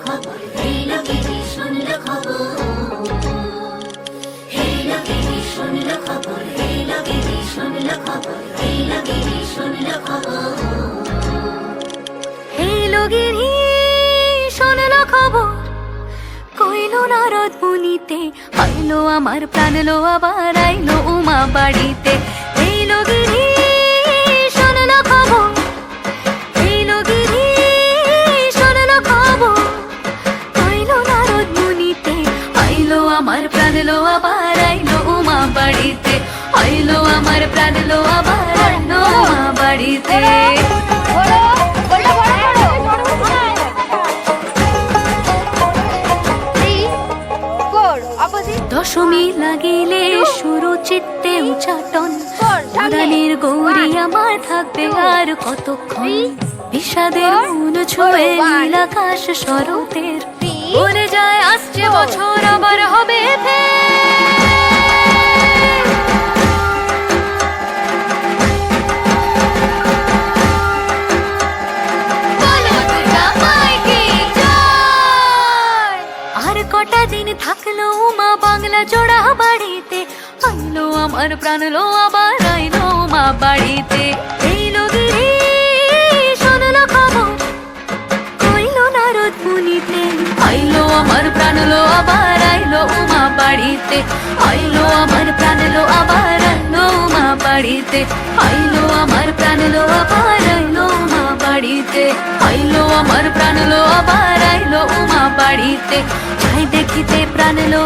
খবর, এই লোকেরই শুনল খবর। এই লোকেরই শুনল খবর, এই লোকেরই শুনল খবর, এই লোকেরই শুনল খবর। এই লোকেরই শুনল খবর, কইলো নারদ মুনিতে, আইলো আমার প্রাণ লো আবার আইলো উমা বাড়িতে। এই লোকেরই শুনল খবর, এই লোকেরই শুনল খবর, কইলো নারদ মুনিতে, আইলো আমার প্রাণ লো আবার আইলো উমা বাড়িতে। আইলো আমার প্রাণ লো আবার আইলো উমা বাড়িতে। দশমী লাগিলে শুরু চিত্তে উচাটন, পুরাণের গৌরী আমার থাকবে আর কতক্ষণ। বিষাদের মন ছুঁয়ে নীল আকাশ শরতের, বলে যায় আসছে বছর আবার হবে ফের। আর কটা দিন থাকলো মা বাংলা জোড়া বাড়িতে, আইলো আমার প্রাণ লো আবার আইলো মা বাড়িতে। এই লোকেরই শুনল খবর, কইলো নারদ মুনিতে, আইলো আমার প্রাণ লো আবার আইলো উমা বাড়িতে। আইলো আমার প্রাণ লো আবার আইলো উমা বাড়িতে। আইলো আমার প্রাণ লো আবার আইলো উমা বাড়িতে। আইলো আমার প্রাণ লো আবার আইলো উমা বাড়িতে। যাই দেখিতে প্রাণ লো